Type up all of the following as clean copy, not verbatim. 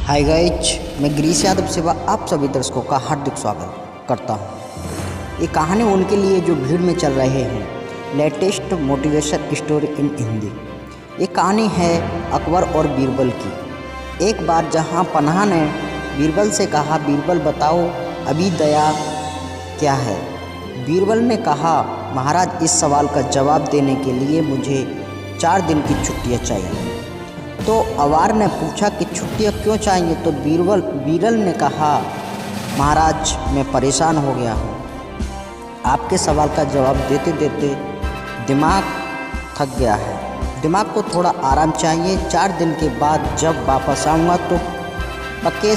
Hi guys, मैं गिरीश यादव सेवा आप सभी दर्शकों का हार्दिक स्वागत करता हूँ। ये कहानी उनके लिए जो भीड़ में चल रहे हैं, latest motivation story in Hindi. ये कहानी है अकबर और बीरबल की। एक बार जहाँ पन्हा ने बीरबल से कहा, बीरबल बताओ अभी दया क्या है। बीरबल ने कहा, महाराज इस सवाल का जवाब देने के लिए मुझे 4 दिन की छुट्टियाँ चाहिए। तो अवार ने पूछा कि छुट्टियाँ क्यों चाहिए। तो बीरबल ने कहा, महाराज मैं परेशान हो गया हूँ, आपके सवाल का जवाब देते देते दिमाग थक गया है, दिमाग को थोड़ा आराम चाहिए। 4 दिन के बाद जब वापस आऊँगा तो पक्के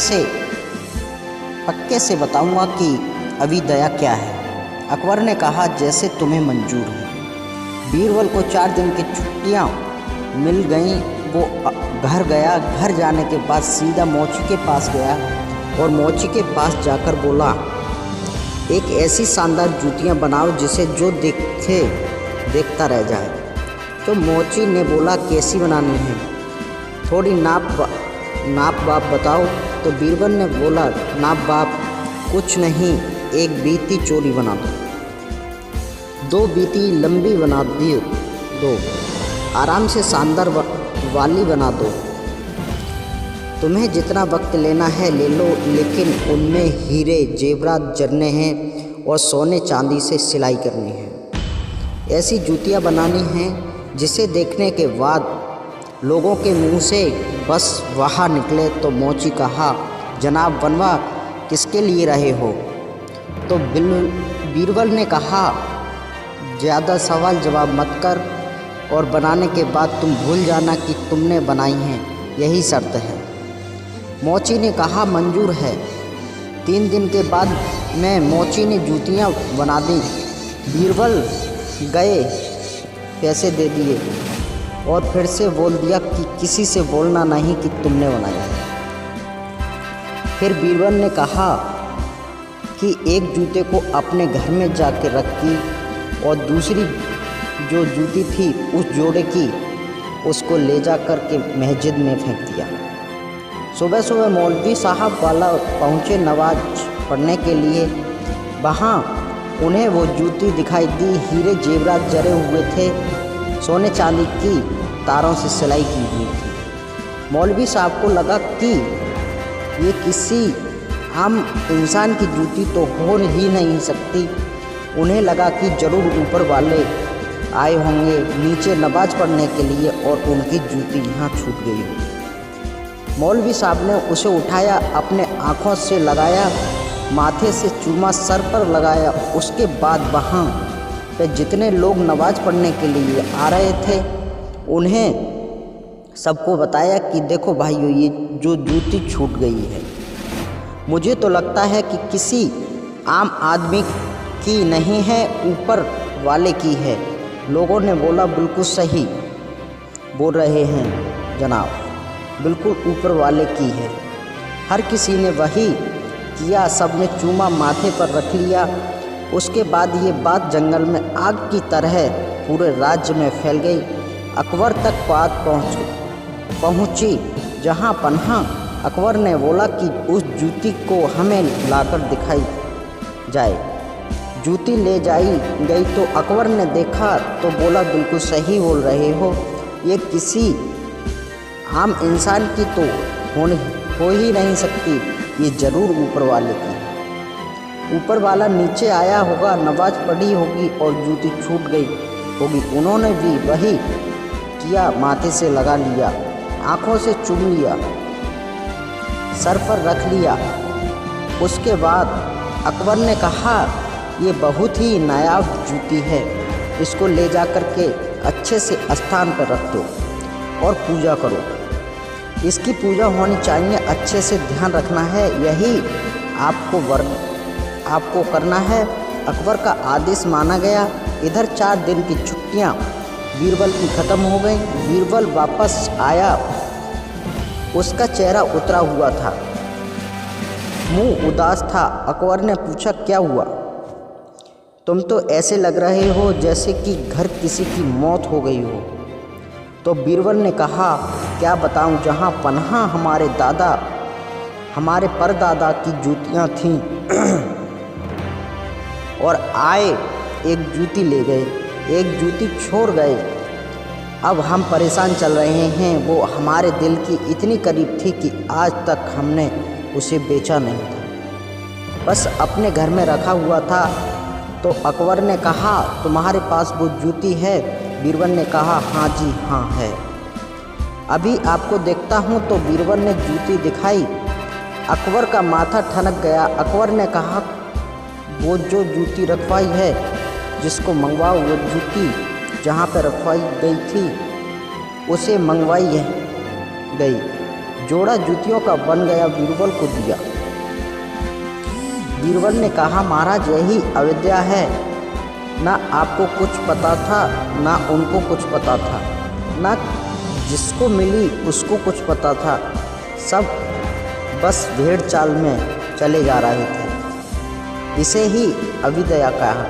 से बताऊँगा कि अभी दया क्या है। अकबर ने कहा, जैसे तुम्हें मंजूर है। बीरबल को 4 दिन की छुट्टियाँ मिल गईं। वो घर गया। घर जाने के बाद सीधा मोची के पास गया और मोची के पास जाकर बोला, एक ऐसी शानदार जूतियाँ बनाओ जिसे जो देखता रह जाए। तो मोची ने बोला, कैसी बनानी है, थोड़ी नाप बाप बताओ। तो बीरबल ने बोला, नाप बाप कुछ नहीं, एक बीती चोली बना दो, 2 बीती लंबी बना दो, आराम से शानदार वाली बना दो। तुम्हें जितना वक्त लेना है ले लो, लेकिन उनमें हीरे जेवरात जड़ने हैं और सोने चांदी से सिलाई करनी है। ऐसी जूतियाँ बनानी हैं जिसे देखने के बाद लोगों के मुंह से बस वहाँ निकले। तो मोची कहा, जनाब बनवा किसके लिए रहे हो। तो बीरबल ने कहा, ज़्यादा सवाल जवाब मत कर और बनाने के बाद तुम भूल जाना कि तुमने बनाई हैं, यही शर्त है। मोची ने कहा, मंजूर है। 3 दिन के बाद मोची ने जूतियाँ बना दी। बीरबल गए, पैसे दे दिए और फिर से बोल दिया कि किसी से बोलना नहीं कि तुमने बनाई है। फिर बीरबल ने कहा कि एक जूते को अपने घर में जाके रखी और दूसरी जो जूती थी उस जोड़े की, उसको ले जा कर के मस्जिद में फेंक दिया। सुबह सुबह मौलवी साहब वाला पहुँचे नमाज पढ़ने के लिए। वहाँ उन्हें वो जूती दिखाई दी, हीरे जेवरात जड़े हुए थे, सोने चांदी की तारों से सिलाई की हुई थी। मौलवी साहब को लगा कि ये किसी आम इंसान की जूती तो हो ही नहीं सकती। उन्हें लगा कि ज़रूर ऊपर वाले आए होंगे नीचे नमाज पढ़ने के लिए और उनकी जूती यहाँ छूट गई हो। मौलवी साहब ने उसे उठाया, अपने आँखों से लगाया, माथे से चूमा सर पर लगाया। उसके बाद वहाँ पे जितने लोग नमाज पढ़ने के लिए आ रहे थे उन्हें सबको बताया कि देखो भाइयों, ये जो जूती छूट गई है, मुझे तो लगता है कि किसी आम आदमी की नहीं है, ऊपर वाले की है। लोगों ने बोला, बिल्कुल सही बोल रहे हैं जनाब, बिल्कुल ऊपर वाले की है। हर किसी ने वही किया, सब ने चूमा माथे पर रख लिया। उसके बाद ये बात जंगल में आग की तरह पूरे राज्य में फैल गई। अकबर तक बात पहुँची। जहाँ पन्हा अकबर ने बोला कि उस जूती को हमें लाकर दिखाई जाए। जूती ले जाई गई तो अकबर ने देखा तो बोला, बिल्कुल सही बोल रहे हो, ये किसी आम इंसान की तो हो ही नहीं सकती, ये ज़रूर ऊपर वाले की। ऊपर वाला नीचे आया होगा, नमाज पढ़ी होगी और जूती छूट गई होगी। उन्होंने भी वही किया, माथे से लगा लिया, आँखों से चूम लिया, सर पर रख लिया। उसके बाद अकबर ने कहा, ये बहुत ही नायाब जूती है, इसको ले जा कर के अच्छे से स्थान पर रख दो और पूजा करो। इसकी पूजा होनी चाहिए, अच्छे से ध्यान रखना है, यही आपको करना है। अकबर का आदेश माना गया। इधर 4 दिन की छुट्टियां बीरबल की ख़त्म हो गई। बीरबल वापस आया, उसका चेहरा उतरा हुआ था, मुंह उदास था। अकबर ने पूछा, क्या हुआ, तुम तो ऐसे लग रहे हो जैसे कि घर किसी की मौत हो गई हो। तो बीरबल ने कहा, क्या बताऊं, जहां पन्हा हमारे दादा हमारे परदादा की जूतियाँ थीं और आए एक जूती ले गए, एक जूती छोड़ गए। अब हम परेशान चल रहे हैं। वो हमारे दिल की इतनी करीब थी कि आज तक हमने उसे बेचा नहीं था, बस अपने घर में रखा हुआ था। तो अकबर ने कहा, तुम्हारे पास वो जूती है? बीरबल ने कहा, हाँ जी हाँ है। अभी आपको देखता हूँ। तो बीरबल ने जूती दिखाई। अकबर का माथा ठनक गया। अकबर ने कहा, वो जो जूती रखवाई है, जिसको मंगवाओ, वो जूती जहाँ पर रखवाई गई थी उसे मंगवाई गई। जोड़ा जूतियों का बन गया, बीरबल को दिया। बीरबल ने कहा, महाराज यही अविद्या है। ना आपको कुछ पता था, ना उनको कुछ पता था, ना जिसको मिली उसको कुछ पता था। सब बस भेड़ चाल में चले जा रहे थे। इसे ही अविद्या कहा।